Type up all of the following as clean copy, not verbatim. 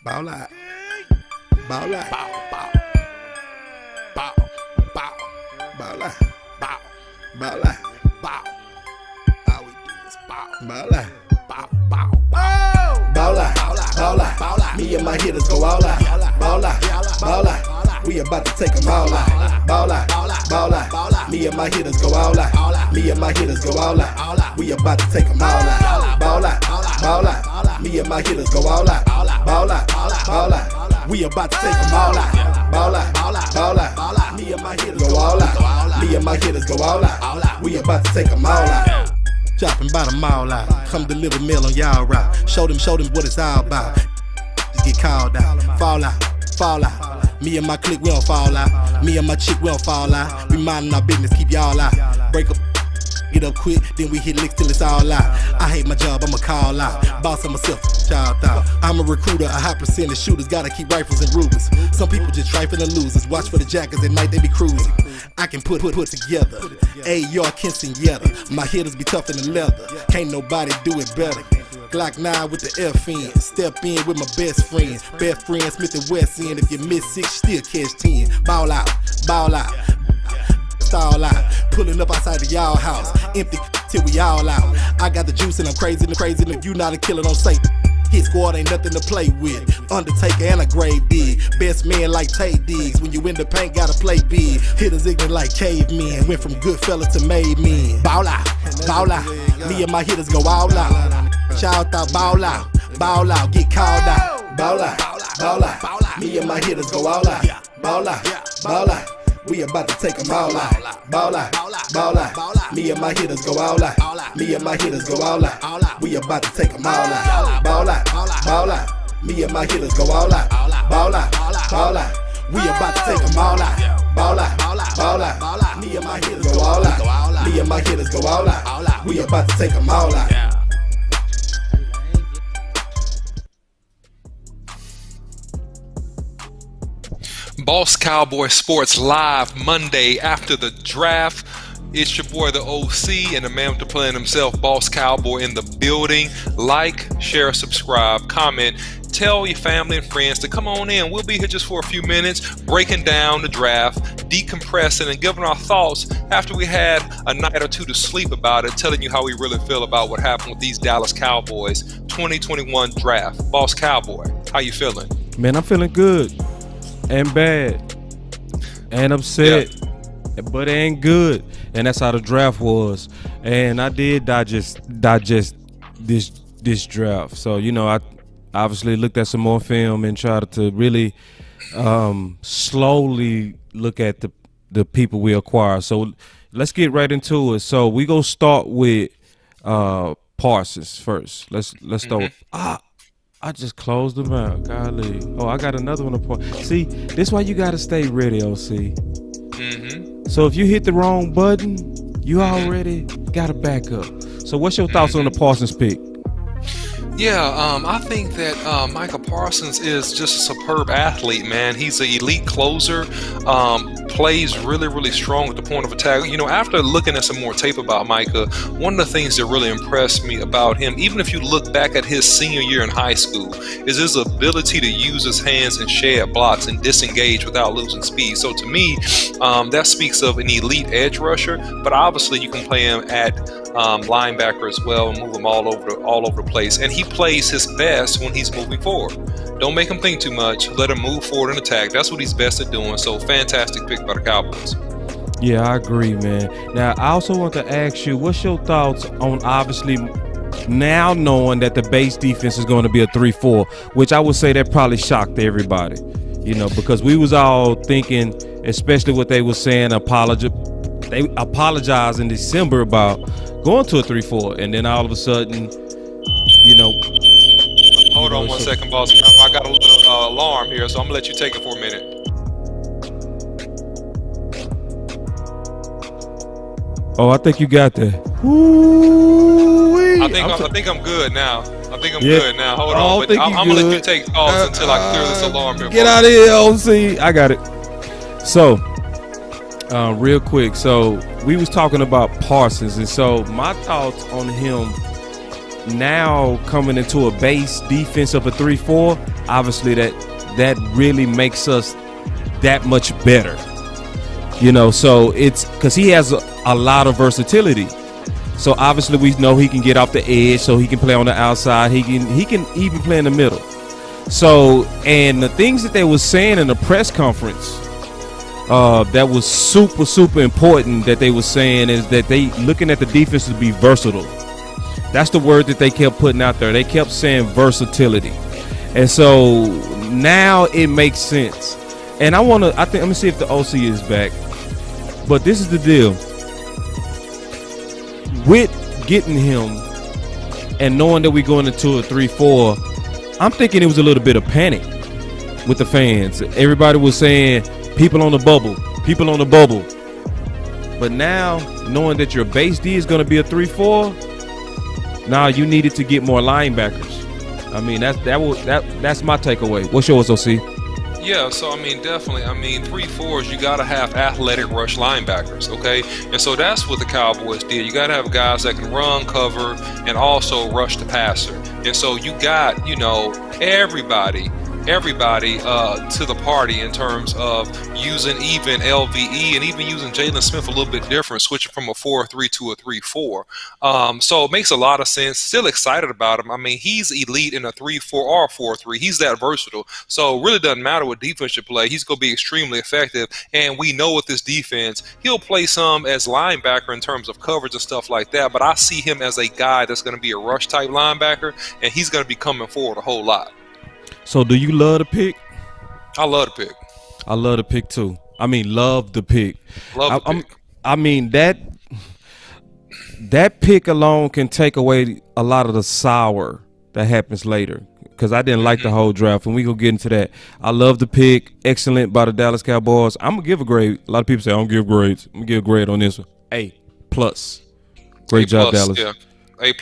Ball out. Ball out. Bow, bow. Bow, bow. Ball out. Bow, Ball out. bow. All we do is bow. Ball out. Bow, bow, bow. Ball out. Ball out. Ball out. Me and my hitters go all out. Ball out. Ball out. We about to take them all out. Ball out. Ball out. Me and my hitters go all out. Me and my hitters go all out. We about to take them all out. Ball out. Ball out. Me and my hitters go all out. Ball out. Ball out. We about to take them all out. Ball out. Ball out. Me and my hitters go all out. Me and my hitters go all out. We about to take them all out. Chopping by the mall out. Come deliver mail on y'all route. Show them what it's all about. Just get called out. Fall out. Me and my clique, we don't fall out. Me and my chick, we don't fall out. We minding our business, keep y'all out. Break up, get up quick, then we hit licks till it's all out. I hate my job, I'ma call out. Boss of myself, child out. I'm a recruiter, a high percentage shooters. Gotta keep rifles and Rugers. Some people just trifling and losers. Watch for the jackets at night, they be cruising. I can put together. A.R. Quinceañera. My hitters be tougher than leather. Can't nobody do it better. Glock 9 with the FN. Step in with my best friends. Best friend Smith and West End. If you miss 6, still catch 10. Ball out. Stall out. Pulling up outside the y'all house. Empty till we all out. I got the juice and I'm crazy. If you not a killer, don't say. Hit squad ain't nothing to play with. Undertaker and a grave dig. Best man like Tay Diggs. When you in the paint, gotta play big. Hitters ignorant like cavemen. Went from good fella to made men. Ball out. Me and my hitters go all out. Shout out, ball out. Get called out. Ball out. Me and my hitters go all out. Ball out. We about to take them all out. Ball out. Me and my hitters go all out. Me and my hitters go all out. We about to take them all out. Ball out. Me and my hitters go all out. Ball out. We about to take them all out. Ball out. Me and my hitters go all out. Me and my hitters go all out. We about to take them all out. Boss Cowboy Sports live Monday after the draft. It's your boy, the OC, and the man with the plan himself, Boss Cowboy, in the building. Like, share, subscribe, comment. Tell your family and friends to come on in. We'll be here just for a few minutes, breaking down the draft, decompressing, and giving our thoughts after we had a night or two to sleep about it, telling you how we really feel about what happened with these Dallas Cowboys 2021 draft. Boss Cowboy, how you feeling? Man, I'm feeling good and bad and upset, but it ain't good. And that's how the draft was. And I did digest this draft. So, I obviously looked at some more film and tried to really slowly look at the people we acquire. So let's get right into it. So we go start with Parsons first. Let's start with I just closed them out. Golly. Oh, I got another one to see, this is why you gotta stay ready, OC. So if you hit the wrong button, you already got a backup. So what's your thoughts on the Parsons pick? I think that Micah Parsons is just a superb athlete, man. He's an elite closer, plays really, really strong at the point of attack. After looking at some more tape about Micah, one of the things that really impressed me about him, even if you look back at his senior year in high school, is his ability to use his hands and shed blocks and disengage without losing speed. So to me, that speaks of an elite edge rusher, but obviously you can play him at linebacker as well and move him all over the place. And he plays his best when he's moving forward. Don't make him think too much. Let him move forward and attack. That's what he's best at doing. So fantastic pick by the Cowboys. Yeah, I agree, man. Now, I also want to ask you, what's your thoughts on obviously now knowing that the base defense is going to be a 3-4, which I would say that probably shocked everybody, because we was all thinking, especially what they were saying, they apologized in December about going to a 3-4, and then all of a sudden, Hold on one second, boss. I got a little alarm here, so I'm gonna let you take it for a minute. Oh, I think you got that. I think I'm good now. Good now. Hold on, but I'm gonna let you take calls until I clear this alarm here. Get out of here, OC. I got it. So, real quick. So we was talking about Parsons, and so my thoughts on him now coming into a base defense of a 3-4, obviously that really makes us that much better. So it's because he has a lot of versatility. So obviously we know he can get off the edge, so he can play on the outside. He can even play in the middle. So, and the things that they were saying in the press conference that was super, super important that they were saying is that they looking at the defense to be versatile. That's the word that they kept putting out there. They kept saying versatility. And so now it makes sense. And let me see if the OC is back. But this is the deal. With getting him and knowing that we're going into a 3-4, I'm thinking it was a little bit of panic with the fans. Everybody was saying, people on the bubble. But now, knowing that your base D is going to be a 3-4, now you needed to get more linebackers. I mean, that's my takeaway. What's yours, OC? Yeah, so I mean, definitely. I mean, 3-4s, you got to have athletic rush linebackers, okay? And so that's what the Cowboys did. You got to have guys that can run, cover, and also rush the passer. And so you got, everybody to the party in terms of using even LVE and even using Jalen Smith a little bit different, switching from a 4-3 to a 3-4. So it makes a lot of sense. Still excited about him. I mean, he's elite in a 3-4 or 4-3. He's that versatile. So it really doesn't matter what defense you play. He's going to be extremely effective. And we know with this defense, he'll play some as linebacker in terms of coverage and stuff like that. But I see him as a guy that's going to be a rush type linebacker, and he's going to be coming forward a whole lot. So do you love the pick? I love the pick. I love the pick too. I mean, love the pick. Love the pick. I mean, that pick alone can take away a lot of the sour that happens later, because I didn't like the whole draft, and we gonna get into that. I love the pick. Excellent by the Dallas Cowboys. I'm gonna give a grade. A lot of people say I don't give grades. I'm gonna give a grade on this one. A+. Great job, Dallas. Yeah, A++.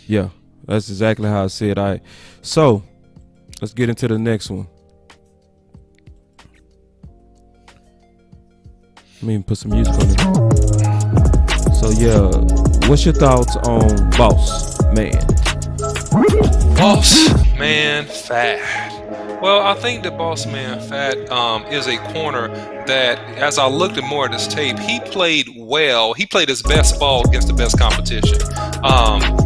Yeah, that's exactly how I see it. All right. So let's get into the next one. Let me even put some music on it. So yeah, what's your thoughts on Boss Man? Boss Man Fat. Well, I think that Boss Man Fat is a corner that, as I looked at more of this tape, he played well. He played his best ball against the best competition.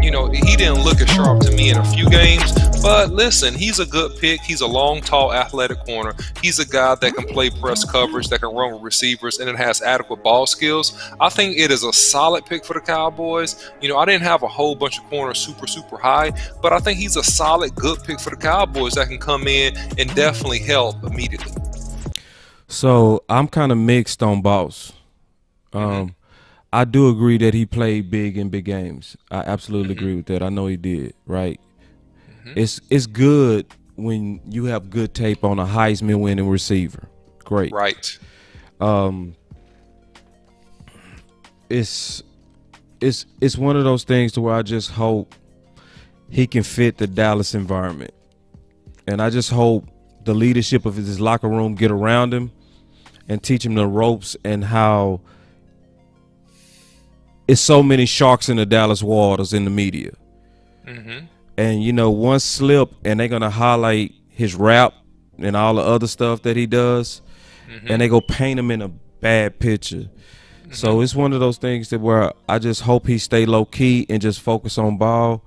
He didn't look as sharp to me in a few games, but listen, he's a good pick. He's a long, tall, athletic corner. He's a guy that can play press coverage, that can run with receivers, and it has adequate ball skills. I think it is a solid pick for the Cowboys. I didn't have a whole bunch of corners super, super high, but I think he's a solid, good pick for the Cowboys that can come in and definitely help immediately. So I'm kind of mixed on Boss. I do agree that he played big in big games. I absolutely agree with that. I know he did, right? It's good when you have good tape on a Heisman winning receiver. Great. Right. It's one of those things to where I just hope he can fit the Dallas environment. And I just hope the leadership of his locker room get around him and teach him the ropes and how it's so many sharks in the Dallas waters in the media. And, one slip and they're going to highlight his rap and all the other stuff that he does, and they go paint him in a bad picture. So it's one of those things that where I just hope he stay low key and just focus on ball.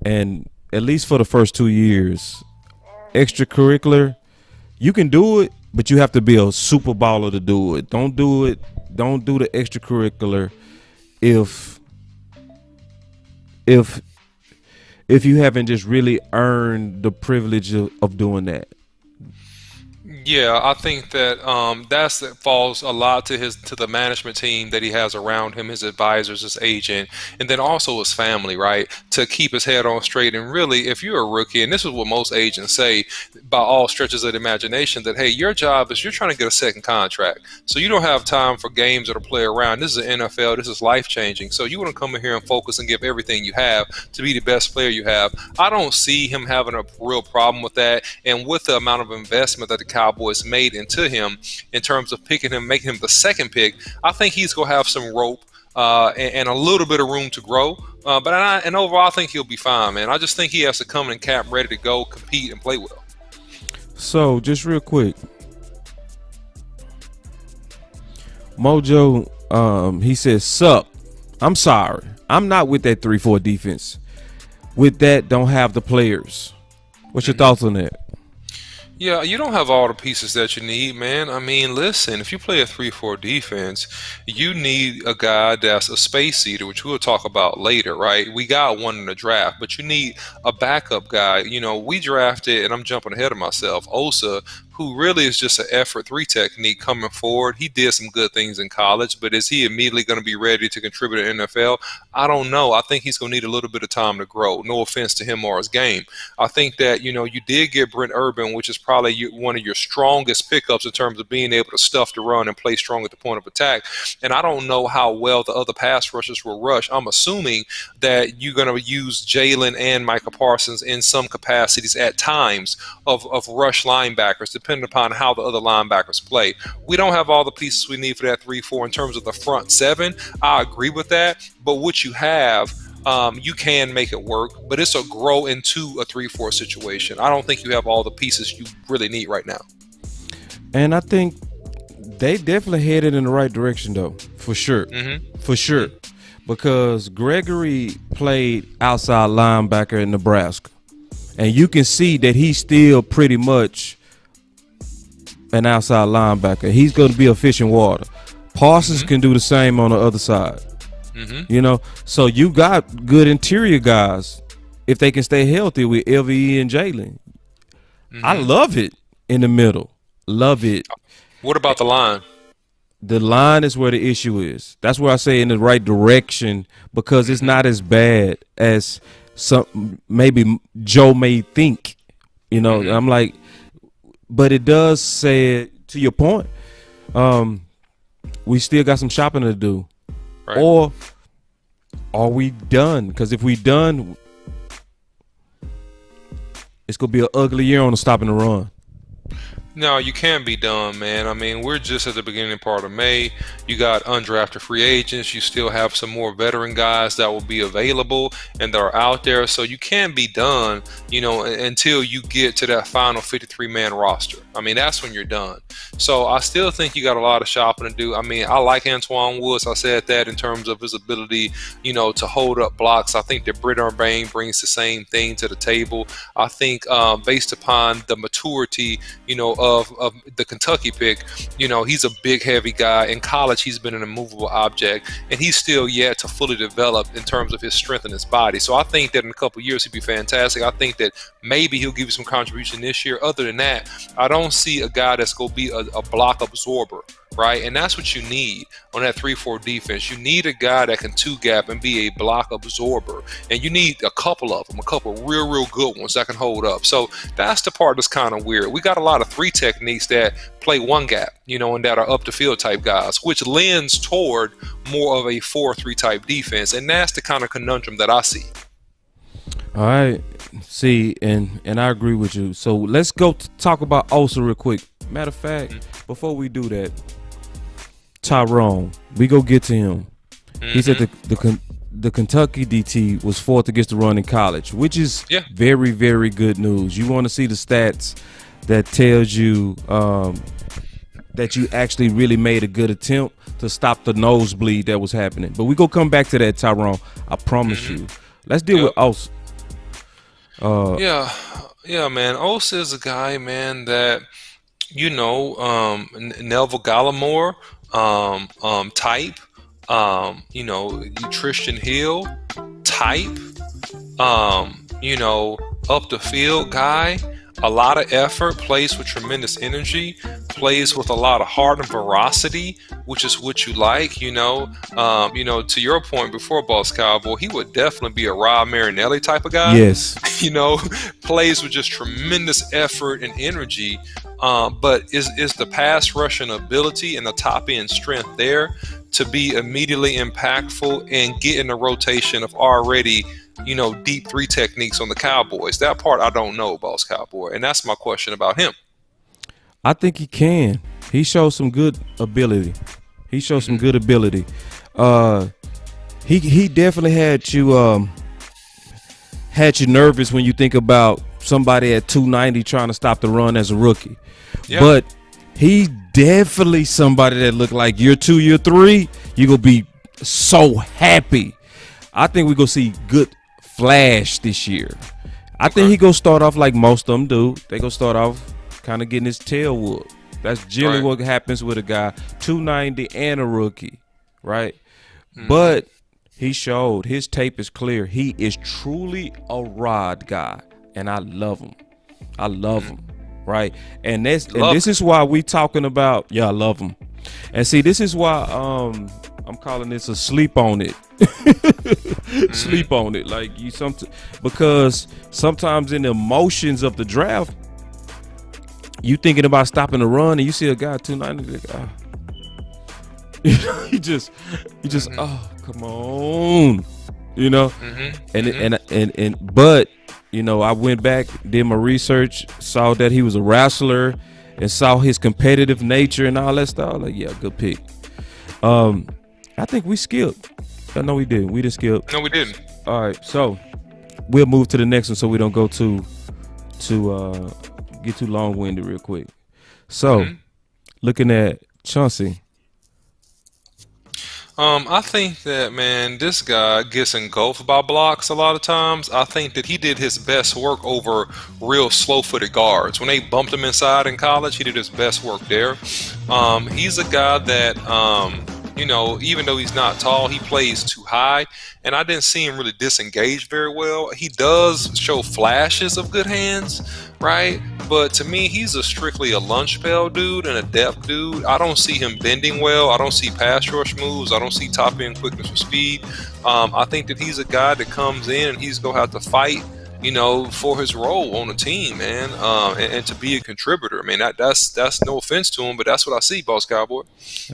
And at least for the first 2 years, extracurricular, you can do it, but you have to be a super baller to do it. Don't do the extracurricular if you haven't just really earned the privilege of doing that. Yeah, I think that that falls a lot to the management team that he has around him, his advisors, his agent, and then also his family, right? To keep his head on straight. And really, if you're a rookie, and this is what most agents say by all stretches of the imagination, that hey, your job is you're trying to get a second contract, so you don't have time for games or to play around. This is an NFL. This is life changing. So you want to come in here and focus and give everything you have to be the best player you have. I don't see him having a real problem with that, and with the amount of investment that the Cowboys made into him in terms of picking him, making him the second pick, I think he's going to have some rope and a little bit of room to grow. And overall, I think he'll be fine, man. I just think he has to come in camp ready to go, compete, and play well. So, just real quick, Mojo, he says, "Sup? I'm sorry, I'm not with that 3-4 defense. With that, don't have the players." What's your thoughts on that? Yeah, you don't have all the pieces that you need, man. I mean, listen, if you play a 3-4 defense, you need a guy that's a space eater, which we'll talk about later, right? We got one in the draft, but you need a backup guy. You know, we drafted, and I'm jumping ahead of myself, Osa, who really is just an effort 3 technique coming forward. He did some good things in college, but is he immediately going to be ready to contribute to NFL? I don't know. I think he's going to need a little bit of time to grow. No offense to him or his game. I think that, you know, you did get Brent Urban, which is probably one of your strongest pickups in terms of being able to stuff the run and play strong at the point of attack. And I don't know how well the other pass rushers will rush. I'm assuming that you're going to use Jalen and Micah Parsons in some capacities at times of rush linebackers, depending upon how the other linebackers play. We don't have all the pieces we need for that 3-4 in terms of the front 7. I agree with that. But what you have, you can make it work, but it's a grow into a 3-4 situation. I don't think you have all the pieces you really need right now. And I think they definitely headed in the right direction, though, for sure. For sure. Because Gregory played outside linebacker in Nebraska. And you can see that he's still pretty much an outside linebacker. He's going to be a fish in water. Parsons can do the same on the other side. You know, so you got good interior guys if they can stay healthy with LVE and Jalen. I love it in the middle. Love it. What about the line? The line is where the issue is. That's where I say in the right direction, because it's not as bad as some maybe Joe may think. You know, I'm like, but it does say, to your point, we still got some shopping to do. Right. Or are we done? Because if we done, it's going to be an ugly year on the stopping the run. No, you can't be done, man. I mean, we're just at the beginning part of May. You got undrafted free agents. You still have some more veteran guys that will be available and that are out there. So you can't be done, you know, until you get to that final 53-man roster. I mean, that's when you're done. So I still think you got a lot of shopping to do. I mean, I like Antoine Woods. I said that in terms of his ability, you know, to hold up blocks. I think that Britt Urbain brings the same thing to the table. I think based upon the maturity, you know, of the Kentucky pick, you know, he's a big, heavy guy. In college, he's been an immovable object, and he's still yet to fully develop in terms of his strength and his body. So I think that in a couple of years, he'd be fantastic. I think that maybe he'll give you some contribution this year. Other than that, I don't see a guy that's going to be a block absorber, right? And that's what you need on that 3-4 defense. You need a guy that can two-gap and be a block absorber. And you need a couple of them, a couple real good ones that can hold up. So that's the part that's kind of weird. We got a lot of 3 techniques that play one gap, you know, and that are up the field type guys, which lends toward more of a 4-3 type defense. And that's the kind of conundrum that I see. All right. See, and I agree with you. So let's go talk about Osa real quick. Matter of fact, before we do that, Tyrone, we go get to him. He said the Kentucky DT was 4th against the run in college, which is very, very good news. You want to see the stats that tells you that you actually really made a good attempt to stop the nosebleed that was happening. But we go come back to that, Tyrone. I promise you. Let's deal with Osa. Yeah, man. Osa is a guy, man, that, you know, Neville Gallimore type, you know, Tristan Hill type, you know, up the field guy. A lot of effort, plays with tremendous energy, plays with a lot of heart and veracity, which is what you like, you know. To your point before, Boss Cowboy, he would definitely be a Rob Marinelli type of guy. Yes. You know, plays with just tremendous effort and energy. But is the pass rushing ability and the top end strength there to be immediately impactful and get in the rotation of already, you know, deep 3 techniques on the Cowboys? That part I don't know, Boss Cowboy, and that's my question about him. I think he can. He shows some good ability. he definitely had you nervous when you think about somebody at 290 trying to stop the run as a rookie. Yeah. But he definitely somebody that looked like year 2, year 3, you're gonna be so happy. I think we're gonna see good flash this year. I think he gonna start off like most of them do. They gonna start off kind of getting his tail whooped. That's generally what happens with a guy 290 and a rookie, right? But he showed his tape is clear. He is truly a rod guy, and I love him. I love him, right? And this is why we talking about. Yeah, I love him. And see, this is why I'm calling this a sleep on it. Sleep on it, like because sometimes in the emotions of the draft, you thinking about stopping the run, and you see a guy 290. Like, you just oh, come on, you know. But you know, I went back, did my research, saw that he was a wrestler, and saw his competitive nature and all that stuff. Like, yeah, good pick. I think we skipped. No, we didn't. We didn't skip. No, we didn't. All right, so we'll move to the next one so we don't go too get too long-winded real quick. So, looking at Chauncey. I think that, man, this guy gets engulfed by blocks a lot of times. I think that he did his best work over real slow-footed guards. When they bumped him inside in college, he did his best work there. He's a guy that, you know, even though he's not tall, he plays too high, and I didn't see him really disengage very well. He does show flashes of good hands, right? But to me, he's strictly a lunch pail dude and a depth dude. I don't see him bending well. I don't see pass rush moves. I don't see top end quickness or speed. I think that he's a guy that comes in and he's gonna have to fight, you know, for his role on the team, man, and to be a contributor. I mean, that's no offense to him, but that's what I see, Boss Cowboy.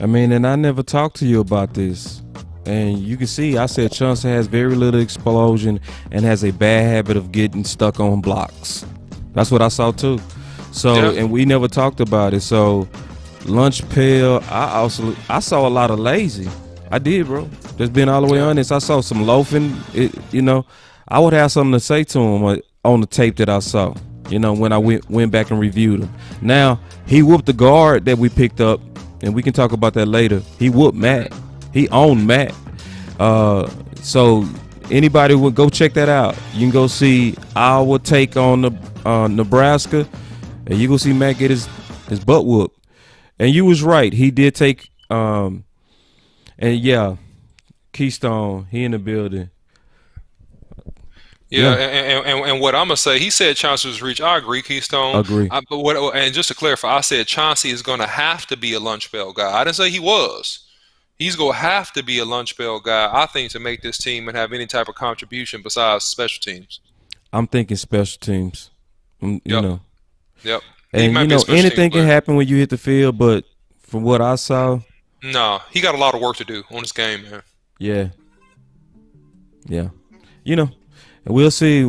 I mean, and I never talked to you about this. And you can see, I said Chauncey has very little explosion and has a bad habit of getting stuck on blocks. That's what I saw too. So, and we never talked about it. So, lunch pail, I saw a lot of lazy. I did, bro. Just being all the way honest, I saw some loafing. You know, I would have something to say to him on the tape that I saw. You know, when I went back and reviewed him. Now, he whooped the guard that we picked up, and we can talk about that later. He whooped Matt. He owned Matt. So anybody would go check that out. You can go see our take on the Nebraska, and you go see Matt get his butt whooped. And you was right. He did take and yeah, Keystone, he in the building. Yeah. And what I'm gonna say, he said Chauncey was reach. I agree, Keystone. Agree. And just to clarify, I said Chauncey is gonna have to be a lunch pail guy. I didn't say he was. He's gonna have to be a lunch pail guy, I think, to make this team and have any type of contribution besides special teams. I'm thinking special teams. You know. Yep. And you know, anything can happen when you hit the field, but from what I saw, no, he got a lot of work to do on this game, man. Yeah. You know, and we'll see.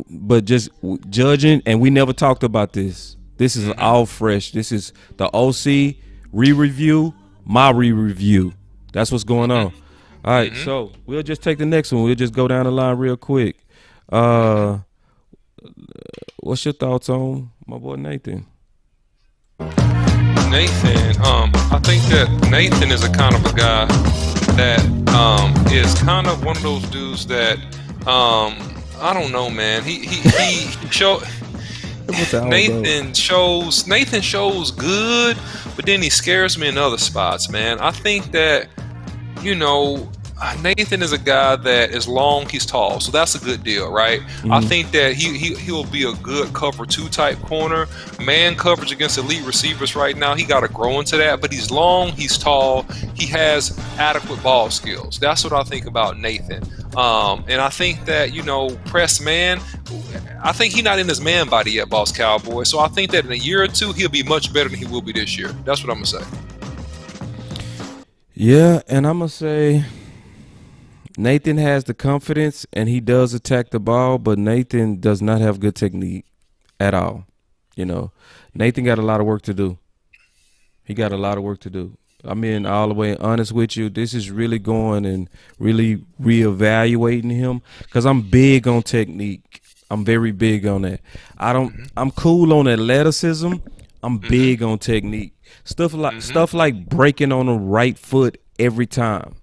But just judging, and we never talked about this. This is all fresh. This is the OC re-review, my re-review. That's what's going on. All right, so we'll just take the next one. We'll just go down the line real quick. What's your thoughts on my boy Nathan? I think that Nathan is a kind of a guy that is kind of one of those dudes that I don't know, man. He Nathan shows good, but then he scares me in other spots, man. I think that, you know, Nathan is a guy that is long, he's tall, so that's a good deal, right? I think that he'll be a good cover 2 type corner. Man coverage against elite receivers right now, he got to grow into that, but he's long, he's tall, he has adequate ball skills. That's what I think about Nathan. And I think that, you know, press man, I think he's not in his man body yet, Boss Cowboy. So I think that in a year or two, he'll be much better than he will be this year. That's what I'm going to say. Yeah, and I'm going to say Nathan has the confidence and he does attack the ball, but Nathan does not have good technique at all. You know, Nathan got a lot of work to do. He got a lot of work to do. I'm being all the way honest with you. This is really going and really reevaluating him because I'm big on technique. I'm very big on that. I'm cool on athleticism. I'm big on technique. Stuff like breaking on the right foot every time.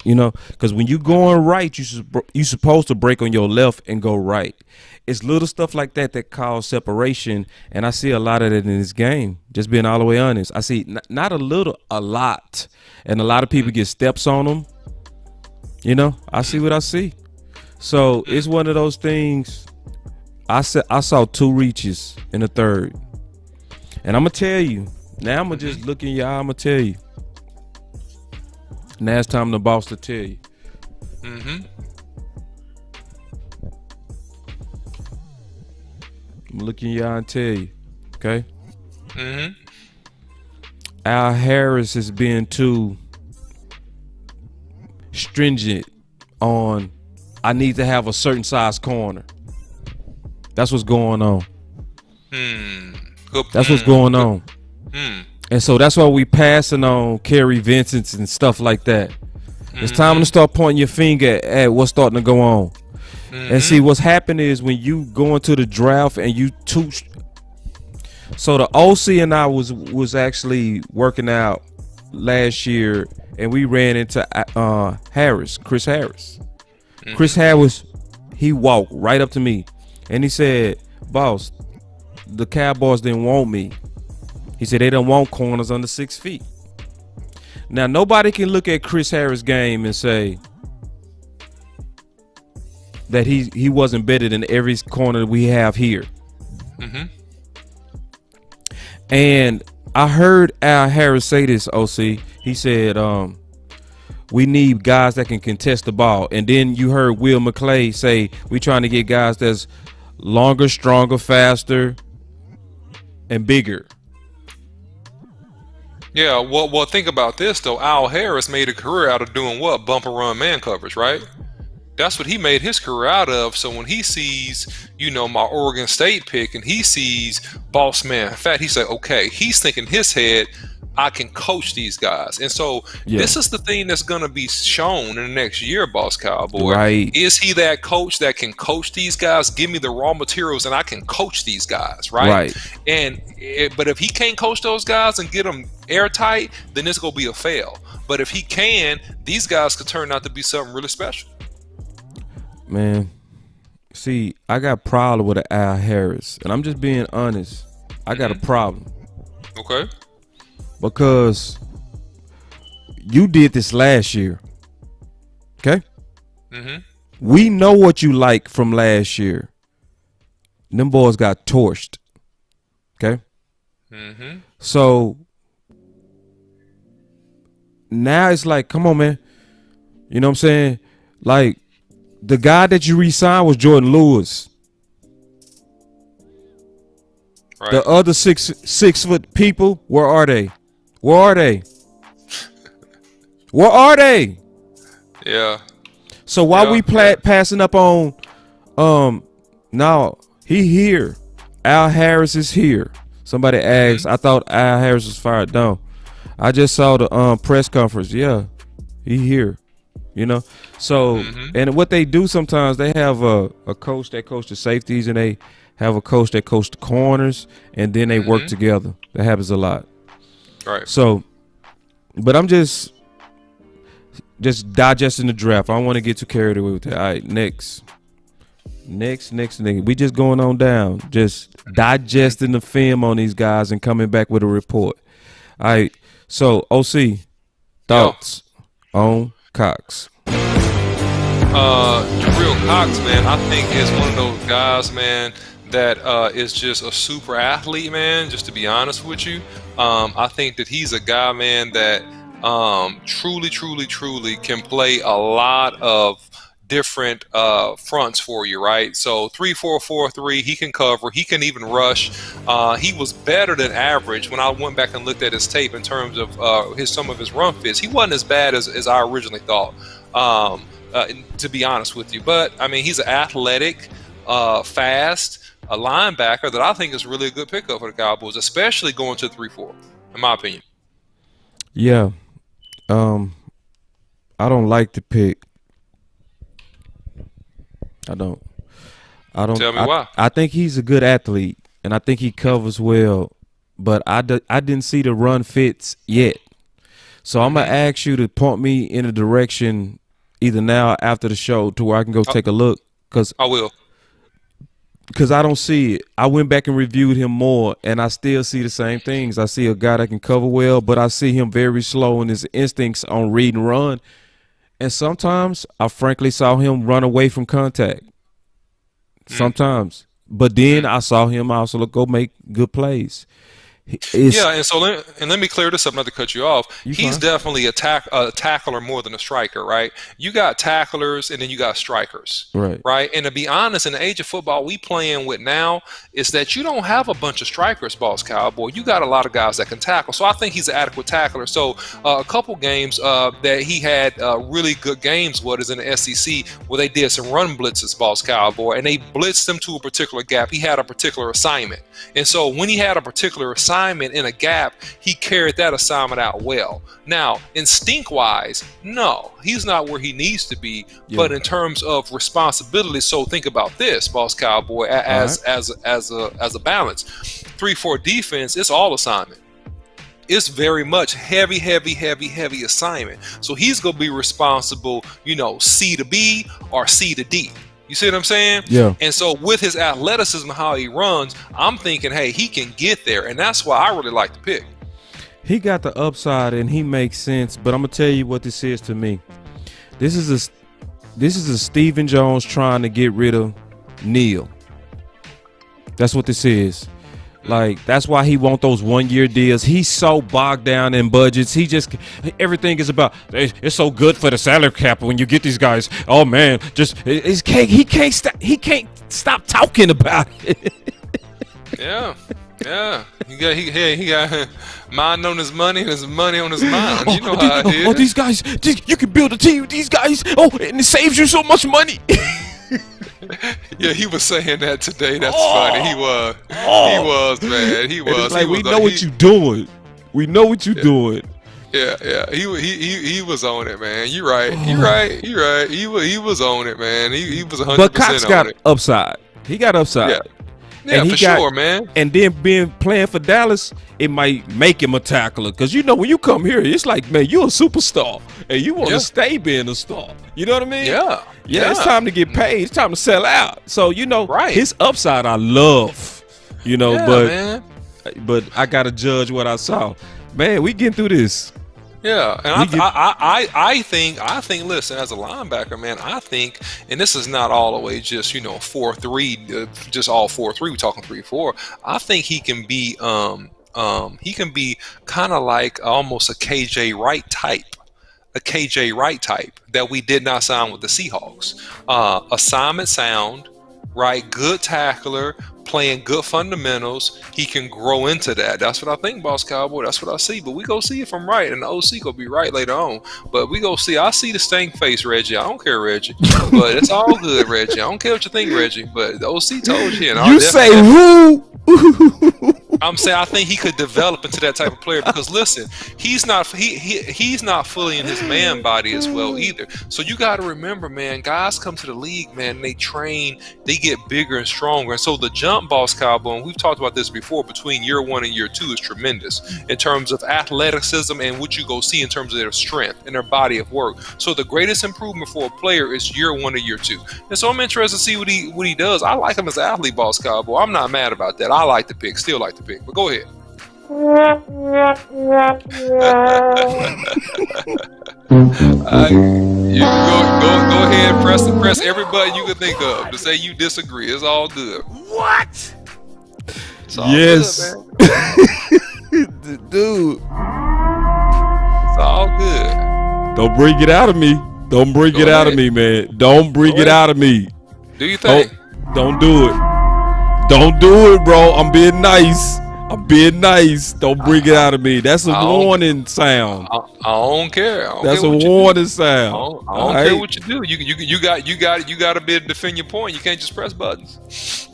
You know, because when you going right, you supposed to break on your left and go right. It's little stuff like that that cause separation, and I see a lot of that in this game. Just being all the way honest, I see not a little, a lot, and a lot of people get steps on them. You know, I see what I see. So it's one of those things. I saw 2 reaches in the third, and I'm gonna tell you now. I'm gonna just look in your eye. I'm gonna tell you. Now it's time the boss to tell you. I'm looking in your eye and tell you. Okay? Al Harris is being too stringent on I need to have a certain size corner. That's what's going on. That's what's going on. And so that's why we passing on Kerry Vincent's and stuff like that. It's time to start pointing your finger at what's starting to go on. And see, what's happening is when you go into the draft and you too. So the OC and I was actually working out last year, and we ran into Chris Harris. Chris Harris, he walked right up to me, and he said, "Boss, the Cowboys didn't want me." He said they don't want corners under 6 feet. Now nobody can look at Chris Harris' game and say that he wasn't better than every corner we have here. And I heard Al Harris say this, OC. He said, we need guys that can contest the ball. And then you heard Will McClay say, we trying to get guys that's longer, stronger, faster, and bigger. Yeah, well, think about this, though. Al Harris made a career out of doing what? Bumper run man coverage, right? That's what he made his career out of. So when he sees, my Oregon State pick and he sees boss man fat, he said, okay, he's thinking in his head, I can coach these guys. And so this is the thing that's going to be shown in the next year, Boss Cowboy. Right. Is he that coach that can coach these guys? Give me the raw materials and I can coach these guys, right? But if he can't coach those guys and get them airtight, then it's going to be a fail. But if he can, these guys could turn out to be something really special. Man, see, I got a problem with Al Harris, and I'm just being honest. I got a problem. Okay. Because you did this last year. Okay? We know what you like from last year. Them boys got torched. Okay? So now it's like, come on, man. You know what I'm saying? Like, the guy that you re-signed was Jordan Lewis. Right. The other six foot people, where are they? Where are they? Where are they? Yeah. So while we passing up on, now he here. Al Harris is here. Somebody asked. I thought Al Harris was fired. No, I just saw the press conference. Yeah, he here. So and what they do sometimes, they have a coach that coaches the safeties, and they have a coach that coaches the corners, and then they work together. That happens a lot. Right. So, but I'm just digesting the draft. I don't want to get too carried away with that. All right, next. We just going on down, just digesting the film on these guys and coming back with a report. All right. So, OC, thoughts on Cox? Jabril Cox, man, I think is one of those guys, man, that is just a super athlete, man, just to be honest with you. I think that he's a guy, man, that truly can play a lot of different fronts for you, right? So 3-4-4-3, he can cover, he can even rush. He was better than average when I went back and looked at his tape in terms of some of his run fits. He wasn't as bad as I originally thought, to be honest with you. But I mean, he's an athletic, fast, a linebacker that I think is really a good pickup for the Cowboys, especially going to 3-4, in my opinion. Yeah. I don't like the pick. I don't. Tell me why. I think he's a good athlete, and I think he covers well, but I didn't see the run fits yet. So I'm gonna ask you to point me in a direction either now or after the show to where I can go take a look, I will. because I don't see it. I went back and reviewed him more, and I still see the same things. I see a guy that can cover well, but I see him very slow in his instincts on read and run. And sometimes I frankly saw him run away from contact. Sometimes. But then I saw him also go make good plays. And let me clear this up, not to cut you off. He's fine. definitely a tackler more than a striker, right? You got tacklers and then you got strikers, right? And to be honest, in the age of football we playing with now, is that you don't have a bunch of strikers, Boss Cowboy. You got a lot of guys that can tackle. So I think he's an adequate tackler. So a couple games that he had really good games was in the SEC where they did some run blitzes, Boss Cowboy, and they blitzed him to a particular gap. He had a particular assignment. And so when he had a particular assignment in a gap, he carried that assignment out well. Now, instinct-wise, no, he's not where he needs to be. Yeah. But in terms of responsibility, so think about this, Boss Cowboy, as a balance. 3-4 defense, it's all assignment. It's very much heavy assignment. So he's going to be responsible, C to B or C to D. You see what I'm saying? Yeah. And so with his athleticism, how he runs, I'm thinking, hey, he can get there. And that's why I really like the pick. He got the upside and he makes sense. But I'm going to tell you what this is to me. This is a Stephen Jones trying to get rid of Neal. That's what this is. Like, that's why he want those 1-year deals. He's so bogged down in budgets. Everything is about, it's so good for the salary cap when you get these guys. Oh man, he can't stop talking about it. Yeah. He got mind on his money and his money on his mind. You know how it is. These guys, you can build a team with these guys. And it saves you so much money. Yeah, he was saying that today. That's funny. He was, man. He was. Like, we know what you're doing. We know what you're doing. Yeah. He was on it, man. You're right. You're right. He was on it, man. He was 100% on it. But Cox got upside. He got upside. Yeah, for sure, man. And then playing for Dallas, it might make him a tackler. Because, when you come here, it's like, man, you're a superstar. And you want to stay being a star. You know what I mean? Yeah. It's time to get paid. It's time to sell out. So, his upside I love. But I got to judge what I saw. Man, we getting through this. Yeah, and I think, listen, as a linebacker, man, I think, and this is not all the way just 4-3, just all 4-3. We're talking 3-4. I think he can be kind of like almost a KJ Wright type that we did not sign with the Seahawks. Assignment sound, right? Good tackler. Playing good fundamentals, he can grow into that. That's what I think, Boss Cowboy. That's what I see. But we go see if I'm right, and the OC gonna be right later on. But we go see. I see the stank face, Reggie. I don't care, Reggie. But it's all good, Reggie. I don't care what you think, Reggie. But the OC told you. And you say who? I'm saying I think he could develop into that type of player because listen, he's not fully in his man body as well either. So you got to remember, man, guys come to the league, man, they train, they get bigger and stronger. And so the jump, Boss Cowboy, and we've talked about this before, between year 1 and year 2 is tremendous in terms of athleticism and what you go see in terms of their strength and their body of work. So the greatest improvement for a player is year 1 to year 2. And so I'm interested to see what he does. I like him as an athlete, Boss Cowboy. I'm not mad about that. I like the pick, still like the pick. But go ahead. You go ahead, press every button you can think of to say you disagree. It's all good. What? It's all good, man. Dude. It's all good. Don't bring it out of me. Don't bring it out of me, man. Don't bring it out of me. Do you think? Don't do it. Don't do it, bro. I'm being nice. Don't bring it out of me. That's a warning sound. I don't care. That's a warning sound. I don't care what you do. You got to be able to defend your point. You can't just press buttons.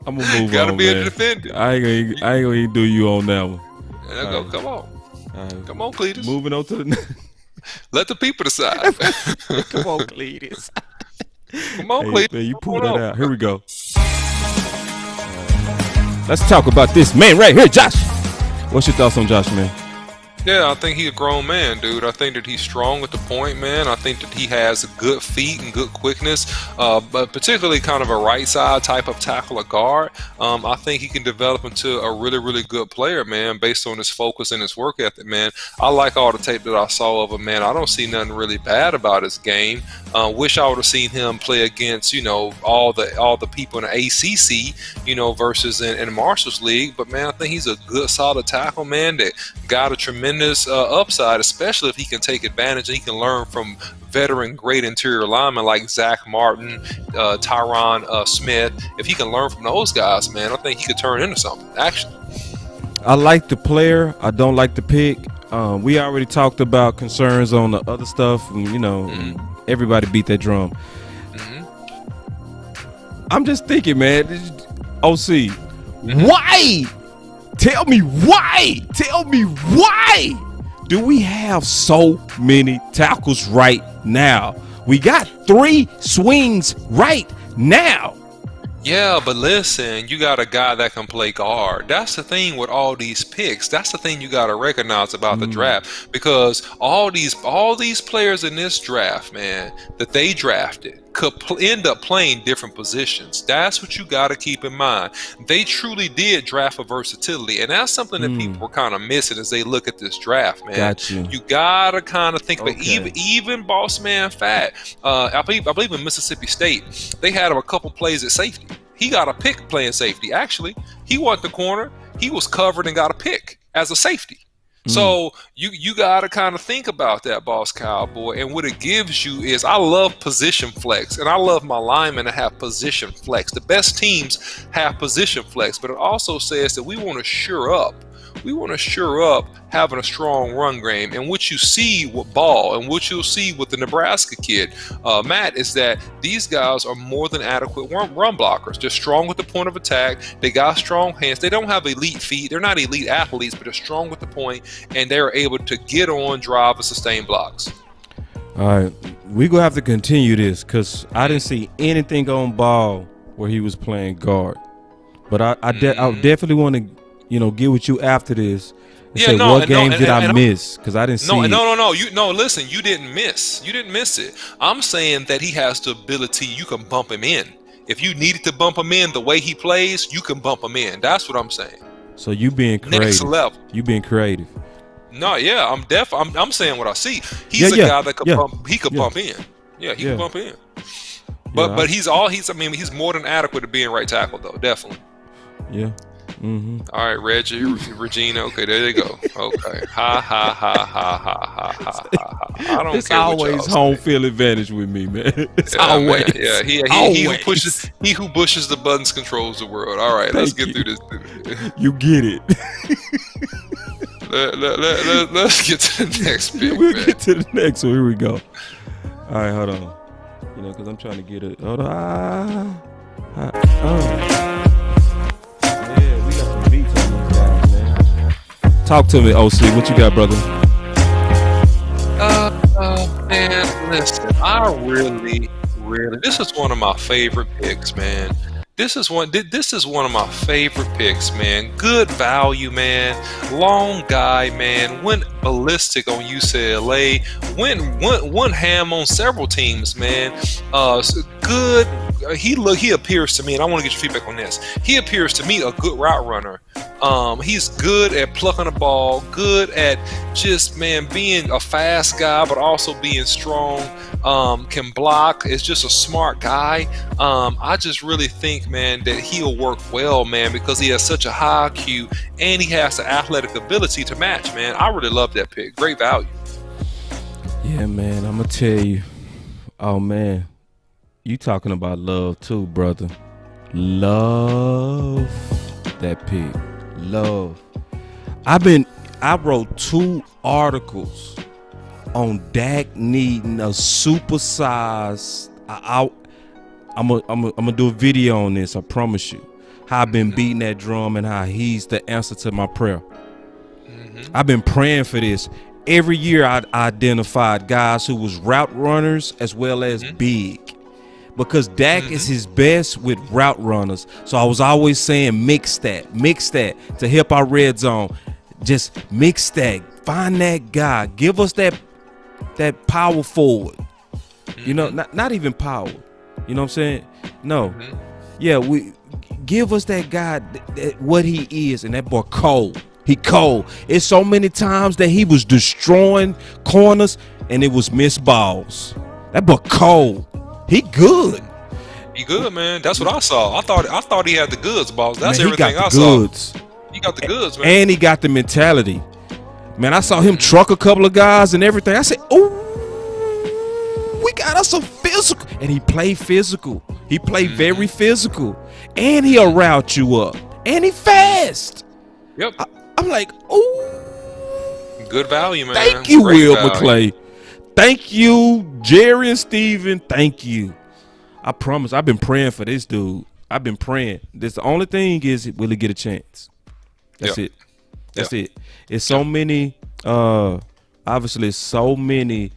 I'm gonna move on. Got to be able man. to defend it. I ain't gonna even do you on that one. Go, come on. Come on, Cletus. Moving on to the Let the people decide. Come on, Cletus. Come on, Hey, Cletus. man, you pull that out. Here we go. Let's talk about this man right here, Josh. What's your thoughts on Josh, man? Yeah, I think he's a grown man, dude. I think that he's strong at the point, man. I think that he has good feet and good quickness, but particularly kind of a right side type of tackle or guard. I think he can develop into a really, really good player, man, based on his focus and his work ethic, man. I like all the tape that I saw of him, man. I don't see nothing really bad about his game. Wish I would have seen him play against, all the people in the ACC, versus in Marshall's league. But man, I think he's a good, solid tackle, man. That got a tremendous upside, especially if he can take advantage and he can learn from veteran great interior linemen like Zach Martin, Tyron Smith. If he can learn from those guys, man, I think he could turn into something, actually. I like the player. I don't like the pick. We already talked about concerns on the other stuff. And, everybody beat that drum. I'm just thinking, man, OC, why? Tell me why do we have so many tackles right now? We got 3 swings right now. Yeah, but listen, you got a guy that can play guard. That's the thing with all these picks. That's the thing you got to recognize about the draft, because all these players in this draft, man, that they drafted could end up playing different positions. That's what you got to keep in mind. They truly did draft for versatility, and that's something that people were kind of missing as they look at this draft, man. Got you. You got to kind of think, Okay. but even Boss Man Fat, I believe in Mississippi State, they had him a couple plays at safety. He got a pick playing safety. Actually, he wasn't the corner. He was covered and got a pick as a safety. So you got to kind of think about that, Boss Cowboy. And what it gives you is, I love position flex, and I love my linemen to have position flex. The best teams have position flex, but it also says that we want to shore up. We want to shore up having a strong run game. And what you see with Ball and what you'll see with the Nebraska kid, Matt, is that these guys are more than adequate run blockers. They're strong with the point of attack. They got strong hands. They don't have elite feet. They're not elite athletes, but they're strong with the point, and they're able to get on, drive, and sustain blocks. All right, we're going to have to continue this because I didn't see anything on Ball where he was playing guard. But I definitely want to get with you after this and say what games did I miss, because I didn't see it. No. Listen, you didn't miss. You didn't miss it. I'm saying that he has the ability. You can bump him in. If you needed to bump him in the way he plays, you can bump him in. That's what I'm saying. So you being creative. Next level. You being creative. No, yeah, I'm saying what I see. He's a guy that could bump. He could bump in. Yeah, he can bump in. But he's more than adequate at being right tackle, though. Definitely. Yeah. All right, Regina. Okay, there they go. Okay, ha. I don't it's care. Always what home field advantage with me, man. It's yeah, always. Man. Yeah, he who pushes the buttons controls the world. All right, let's get through this. You get it. Let's get to the next pick. We'll get to the next one. Here we go. All right, hold on. Because I'm trying to get it. Hold on. Yeah, we got some beats on these guys, man. Talk to me, OC. What you got, brother? Man, listen. I really, this is one of my favorite picks, man. This is one of my favorite picks, man. Good value, man. Long guy, man. Went ballistic on UCLA. Went ham on several teams, man. Good. He appears to me, and I want to get your feedback on this. He appears to me a good route runner. He's good at plucking the ball, good at just, man, being a fast guy, but also being strong, can block, is just a smart guy. I just really think, man, that he'll work well, man, because he has such a high IQ and he has the athletic ability to match, man. I really love that pick. Great value. Yeah, man, I'm going to tell you. Oh, man. You talking about love too, brother. Love that pick. Love. I wrote 2 articles on Dak needing a supersized. I'm gonna do a video on this. I promise you. How I've been beating that drum and how he's the answer to my prayer. I've been praying for this. Every year I identified guys who was route runners as well as big. Because Dak is his best with route runners. So I was always saying mix that to help our red zone. Just mix that. Find that guy. Give us that power forward. You know, not even power. You know what I'm saying? No. Yeah, we give us that guy what he is, and that boy cold. He cold. It's so many times that he was destroying corners and it was missed balls. That boy cold. He good. He good, man. That's what I saw. I thought he had the goods, boss. That's man, everything I goods. saw. He got the goods, man. And he got the mentality. Man, I saw him truck a couple of guys and everything. I said, "Oh, we got us some physical." And he played physical. He played very physical. And he'll route you up. And he fast. Yep. I'm like, "Oh, good value, man." Thank you, Great Will value. McClay. Thank you, Jerry and Steven. Thank you. I promise. I've been praying for this dude. I've been praying. This the only thing is, will he get a chance? That's it. That's it. It's so many. Obviously, so many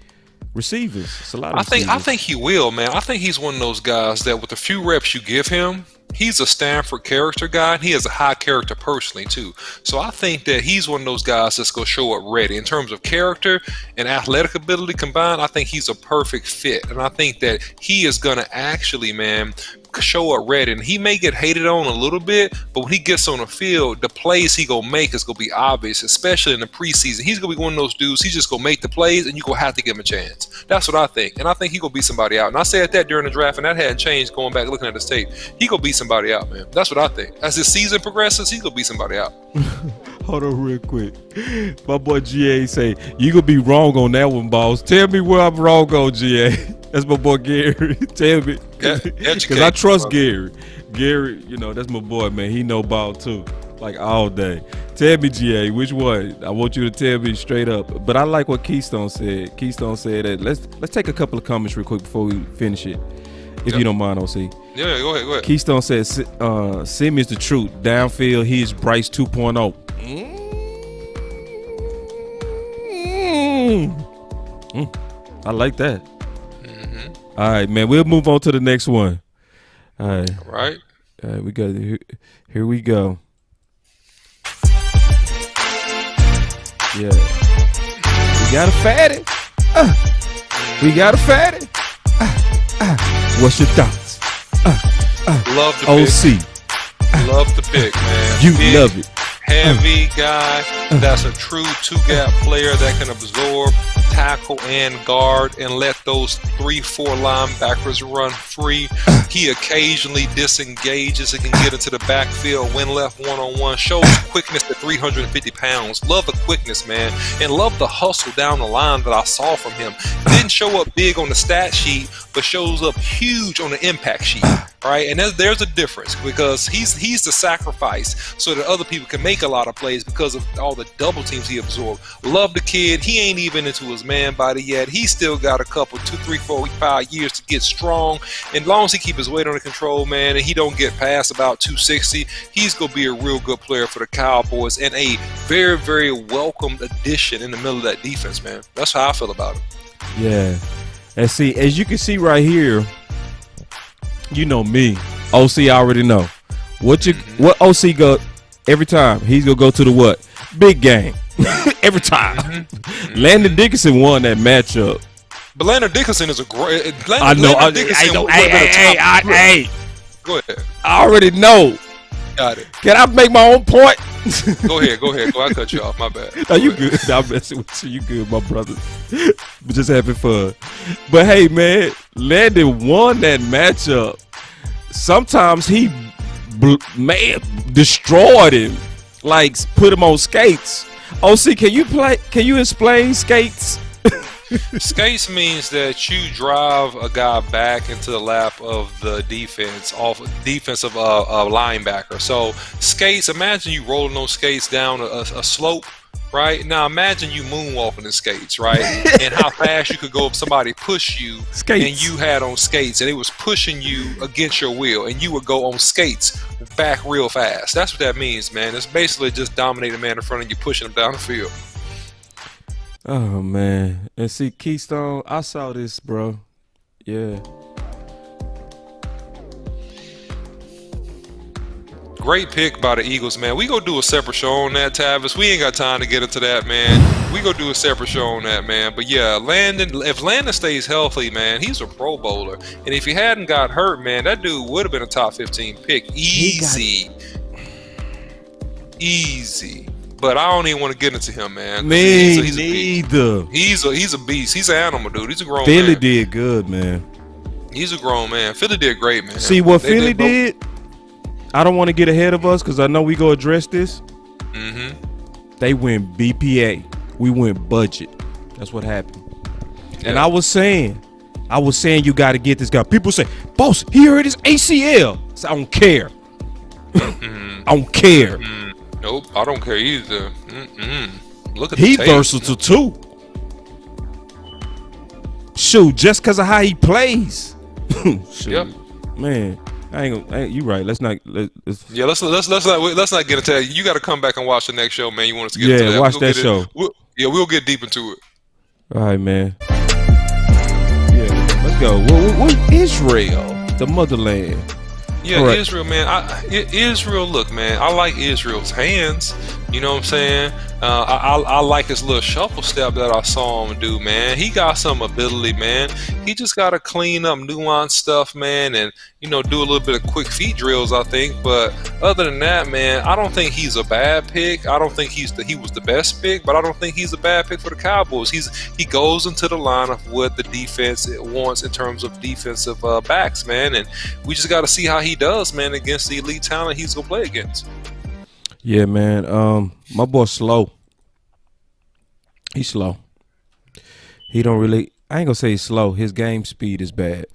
receivers. It's a lot of receivers. I think he will, man. I think he's one of those guys that with the few reps you give him, he's a Stanford character guy. And he has a high character personally too. So I think that he's one of those guys that's gonna show up ready in terms of character and athletic ability combined. I think he's a perfect fit, and I think that he is gonna actually, man, show up ready. And he may get hated on a little bit, but when he gets on the field, the plays he gonna make is gonna be obvious, especially in the preseason. He's gonna be one of those dudes. He's just gonna make the plays, and you gonna have to give him a chance. That's what I think, and I think he gonna beat somebody out. And I said that during the draft, and that hadn't changed. Going back looking at his tape, he gonna beat somebody out, man. That's what I think. As the season progresses, he's gonna beat somebody out. Hold on real quick. My boy GA say, you gonna be wrong on that one, boss. Tell me where I'm wrong on, GA. That's my boy Gary. Tell me. Because I trust Gary. Gary, you know, that's my boy, man. He know ball too. Like all day. Tell me, GA, which one? I want you to tell me straight up. But I like what Keystone said. Keystone said that let's take a couple of comments real quick before we finish it. If you don't mind, OC. Yeah, go ahead. Keystone says Simi is the truth. Downfield, he is Bryce 2.0. I like that. All right, man. We'll move on to the next one. All right. All right. We got here we go. Yeah. We got a fatty. We got a fatty. What's your thoughts? Love the OC. Love the pick, man. You Big, love it. Heavy guy. That's a true two-gap player that can absorb, tackle, and guard, and let those 3-4 linebackers run free. He occasionally disengages and can get into the backfield, win left one-on-one, shows quickness at 350 pounds. Love the quickness, man, and love the hustle down the line that I saw from him. Didn't show up big on the stat sheet, but shows up huge on the impact sheet, right? And there's a difference because he's the sacrifice so that other people can make a lot of plays because of all the double teams he absorbed. Love the kid. He ain't even into his man body yet. He still got a couple, 2, 3, 4, 5 years to get strong. And as long as he keep his weight under control, man, and he don't get past about 260, he's going to be a real good player for the Cowboys and a very, very welcomed addition in the middle of that defense, man. That's how I feel about it. Yeah. And see, as you can see right here, you know me. OC already know. What OC go every time? He's going to go to the what? Big game. Every time. Landon Dickinson won that matchup. But Landon Dickinson is a great. I know. Hey. Go ahead. I already know. Got it. Can I make my own point? Go ahead. I cut you off. My bad. No, you good. I'm messing with you. You good, my brother. We're just having fun. But hey, man, Landon won that matchup. Sometimes he destroyed him, like put him on skates. OC, can you explain skates? Skates means that you drive a guy back into the lap of the defensive linebacker. So skates, imagine you rolling those skates down a slope right? Now imagine you moonwalking in skates, right? And how fast you could go if somebody pushed you Skates. and you had on skates and it was pushing you against your will and you would go on skates back real fast. That's what that means, man. It's basically just dominating the man in front of you, pushing him down the field. Oh man. And see, Keystone, I saw this, bro. Yeah. Great pick by the Eagles, man. We go do a separate show on that, Tavis. We ain't got time to get into that, man. We go do a separate show on that, man. But yeah, if Landon stays healthy, man, he's a Pro Bowler. And if he hadn't got hurt, man, that dude would have been a top 15 pick. Easy. But I don't even want to get into him, man. Me he's neither. He's a beast. He's an animal, dude. He's a grown man. Philly did good, man. He's a grown man. Philly did great, man. See what Philly did? I don't want to get ahead of us because I know we go address this. Mm-hmm. They went BPA. We went budget. That's what happened. Yeah. And I was saying you got to get this guy. People say, boss, he hurt his ACL. So I don't care. Mm-hmm. I don't care. Mm-hmm. Nope, I don't care either. Look at he the versatile too. Shoot, just because of how he plays. Shoot, yep. Man. You right. Let's not get into that. You got to come back and watch the next show, man. You want us to get into that? Yeah, watch that show. We'll get deep into it. All right, man. Yeah, let's go. What Israel, the motherland? Yeah, correct. Israel, man. Israel, look, man. I like Israel's hands. You know what I'm saying? I like his little shuffle step that I saw him do, man. He got some ability, man. He just got to clean up nuanced stuff, man, and, do a little bit of quick feet drills, I think. But other than that, man, I don't think he's a bad pick. I don't think he was the best pick, but I don't think he's a bad pick for the Cowboys. He goes into the line of what the defense wants in terms of defensive backs, man, and we just got to see how he does, man, against the elite talent he's going to play against. Yeah, man. My boy's slow. He's slow. He don't really. I ain't gonna say he's slow. His game speed is bad.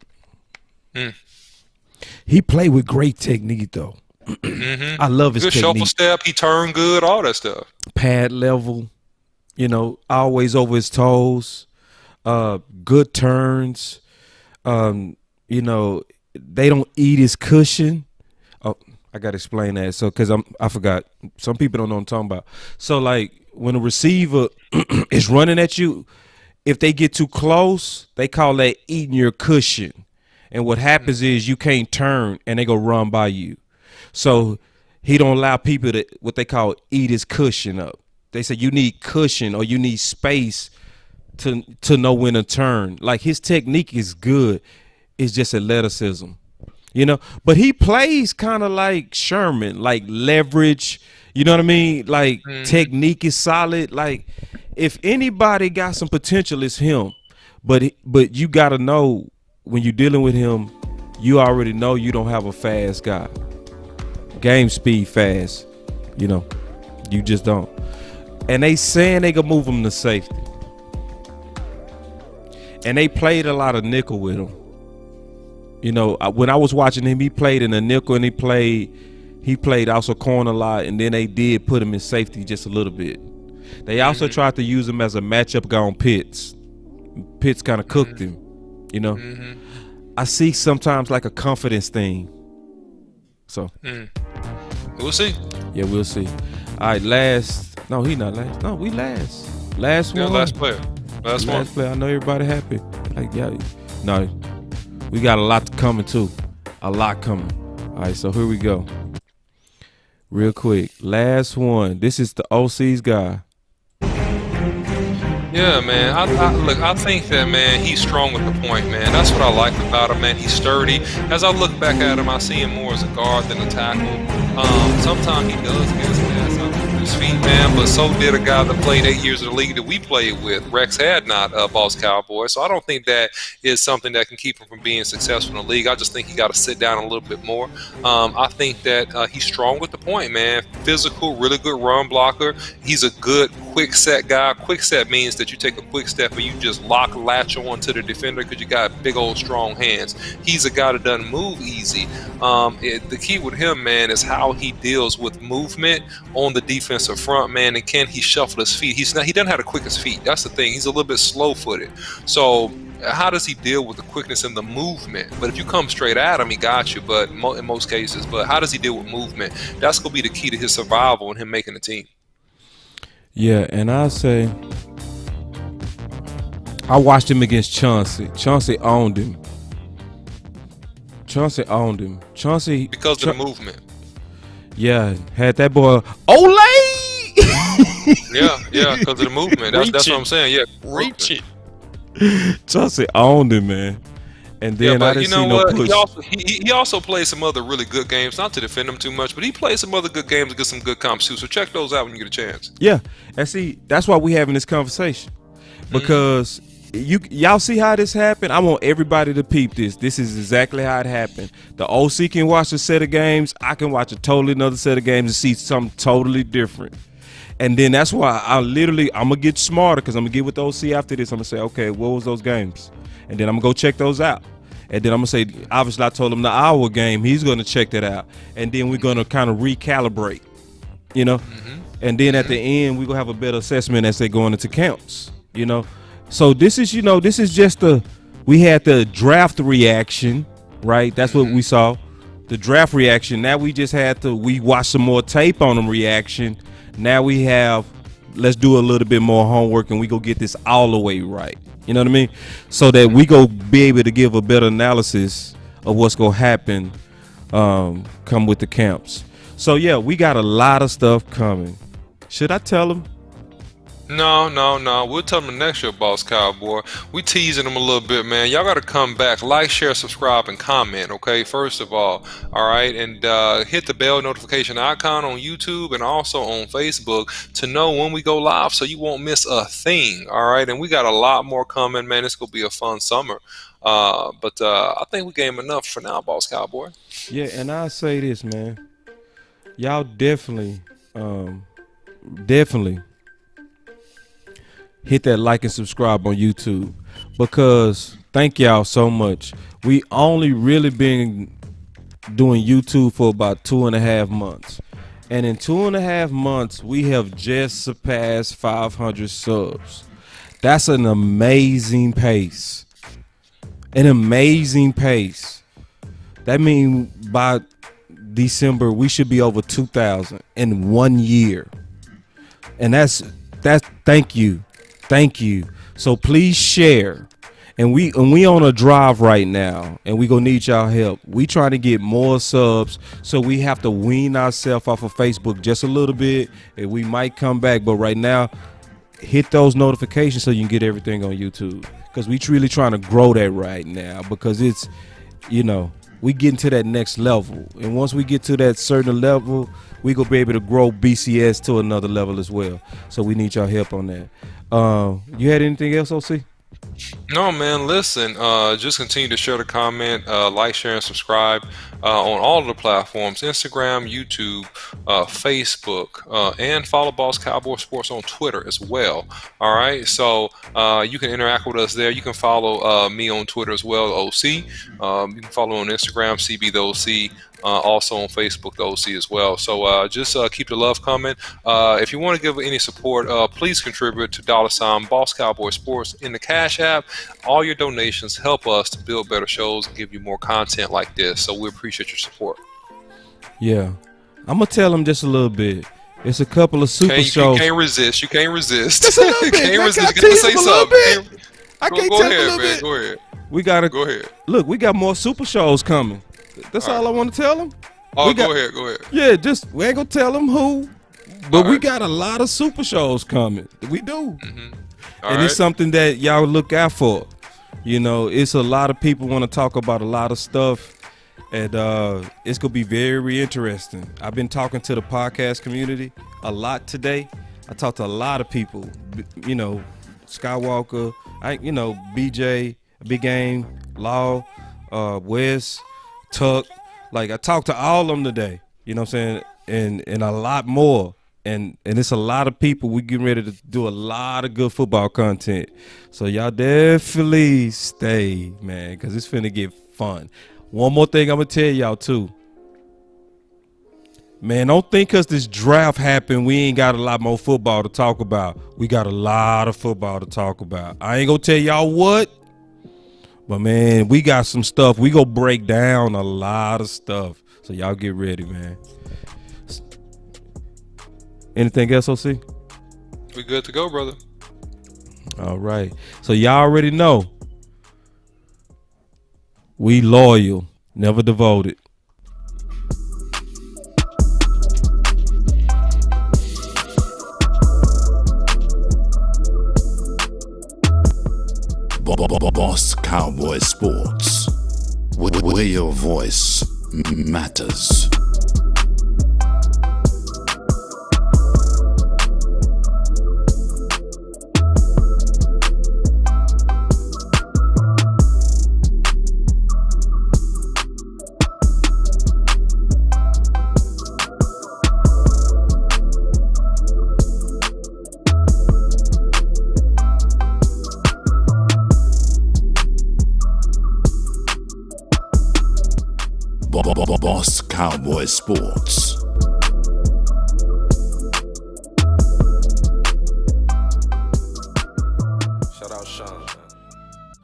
He played with great technique though. Mm-hmm. I love his good technique. Shuffle step. He turned good. All that stuff. Pad level. Always over his toes. Good turns. They don't eat his cushion. I gotta explain that. So, cause I forgot. Some people don't know what I'm talking about. So, like when a receiver is running at you, if they get too close, they call that eating your cushion. And what happens is you can't turn, and they go run by you. So he don't allow people to what they call eat his cushion up. They say you need cushion or you need space to know when to turn. Like his technique is good. It's just athleticism. But he plays kind of like Sherman, like leverage, you know what I mean? Like technique is solid. Like if anybody got some potential, it's him. But you got to know when you're dealing with him, you already know you don't have a fast guy. Game speed fast, you just don't. And they saying they gonna move him to safety. And they played a lot of nickel with him. When I was watching him, he played in a nickel and he played also corner a lot, and then they did put him in safety just a little bit. They also tried to use him as a matchup guy on Pitts. Pitts kind of cooked him, I see sometimes like a confidence thing. So we'll see. Yeah, we'll see. All right, last. No, he not last. No, we last. Last one. Last player. Last one. Player. I know everybody happy. Like, yeah. No, we got a lot coming too. A lot coming. All right, so here we go. Real quick. Last one. This is the OC's guy. Yeah, man. I think that, man, he's strong with the point, man. That's what I like about him, man. He's sturdy. As I look back at him, I see him more as a guard than a tackle. Sometimes he does get his ass up to his feet, man, but so did a guy that played 8 years in the league that we played with. Rex had not Boss Cowboy, so I don't think that is something that can keep him from being successful in the league. I just think he got to sit down a little bit more. I think that he's strong with the point, man. Physical, really good run blocker. He's a good, quick set guy. Quick set means that you take a quick step and you just latch on to the defender because you got big old strong hands. He's a guy that doesn't move easy. The key with him, man, is how he deals with movement on the defensive front, man, and can he shuffle his feet? He doesn't have the quickest feet. That's the thing. He's a little bit slow-footed. So how does he deal with the quickness and the movement? But if you come straight at him, he got you. But in most cases, but how does he deal with movement? That's gonna be the key to his survival and him making the team. Yeah, and I say I watched him against Chauncey. Chauncey owned him. Chauncey Because of the movement. Yeah, had that boy Ole. yeah, because of the movement. That's what I'm saying. Yeah, Reach it. Chauncey owned him, man. And then I didn't see no push. He also played some other really good games, not to defend him too much, but he played some other good games against some good comps too. So check those out when you get a chance. Yeah, and see, that's why we having this conversation, because y'all see how this happened. I want everybody to peep this. This is exactly how it happened. The OC can watch a set of games. I can watch a totally another set of games and see something totally different. And then that's why I'm gonna get smarter, because I'm gonna get with the OC after this. I'm gonna say, okay, what was those games? And then I'm gonna go check those out. And then I'm gonna say, obviously I told him the hour game, he's gonna check that out. And then we're gonna kind of recalibrate, you know? And then at the end, we're gonna have a better assessment as they going into counts, you know? So this is, this is just we had the draft reaction, right? That's what we saw, the draft reaction. Now we just we watched some more tape on them reaction. Now we have, let's do a little bit more homework and we go get this all the way right. You know what I mean? So that we go be able to give a better analysis of what's going to happen come with the camps. So, yeah, we got a lot of stuff coming. Should I tell them? No. We'll tell them next year, Boss Cowboy. We teasing them a little bit, man. Y'all got to come back, like, share, subscribe, and comment, okay? First of all right? And hit the bell notification icon on YouTube and also on Facebook to know when we go live so you won't miss a thing, all right? And we got a lot more coming, man. It's going to be a fun summer. But I think we gave enough for now, Boss Cowboy. Yeah, and I'll say this, man. Y'all definitely hit that like and subscribe on YouTube, because thank y'all so much. We only really been doing YouTube for about 2.5 months. And in 2.5 months, we have just surpassed 500 subs. That's an amazing pace. An amazing pace. That means by December, we should be over 2,000 in 1 year. And that's thank you. Thank you. So please share. And we on a drive right now, and we gonna need y'all help. We trying to get more subs, so we have to wean ourselves off of Facebook just a little bit, and we might come back. But right now, hit those notifications so you can get everything on YouTube, because we really trying to grow that right now, because it's, we getting to that next level, and once we get to that certain level, we gonna be able to grow BCS to another level as well. So we need y'all help on that. You had anything else, OC? No, man, listen, just continue to share the comment, like, share, and subscribe on all of the platforms, Instagram, YouTube, Facebook, and follow Boss Cowboy Sports on Twitter as well. All right, so you can interact with us there. You can follow me on Twitter as well, OC. You can follow on Instagram, CB the OC. Also on Facebook, the OC as well. So just keep the love coming. If you want to give any support, please contribute to $Boss Cowboy Sports in the Cash App. All your donations help us to build better shows and give you more content like this. So we appreciate your support. Yeah, I'm gonna tell them just a little bit. It's a couple of super shows. You can't resist. You can't resist. Just a little bit. You can't resist. You Get to say something. I can't go tell ahead, a little man. bit. Go ahead. We gotta go ahead. Look, we got more super shows coming. That's all I want to tell them. Oh, go ahead. Yeah, we ain't gonna tell them who, but all we right. got a lot of super shows coming. We do, All it's something that y'all look out for. It's a lot of people want to talk about a lot of stuff, and it's gonna be very interesting. I've been talking to the podcast community a lot today. I talked to a lot of people. Skywalker, BJ, Big Game, Law, Wes, Tuck. Like, I talked to all of them today, you know what I'm saying? And a lot more. and it's a lot of people. We getting ready to do a lot of good football content. So y'all definitely stay, man, because it's finna get fun. One more thing I'm gonna tell y'all too. Man, don't think because this draft happened, we ain't got a lot more football to talk about. We got a lot of football to talk about. I ain't gonna tell y'all what, but man, we got some stuff. We gonna break down a lot of stuff. So y'all get ready, man. Anything else, OC? We good to go, brother. All right. So y'all already know. We loyal, never devoted. Boss Cowboy Sports, where your voice matters. Boss Cowboy Sports.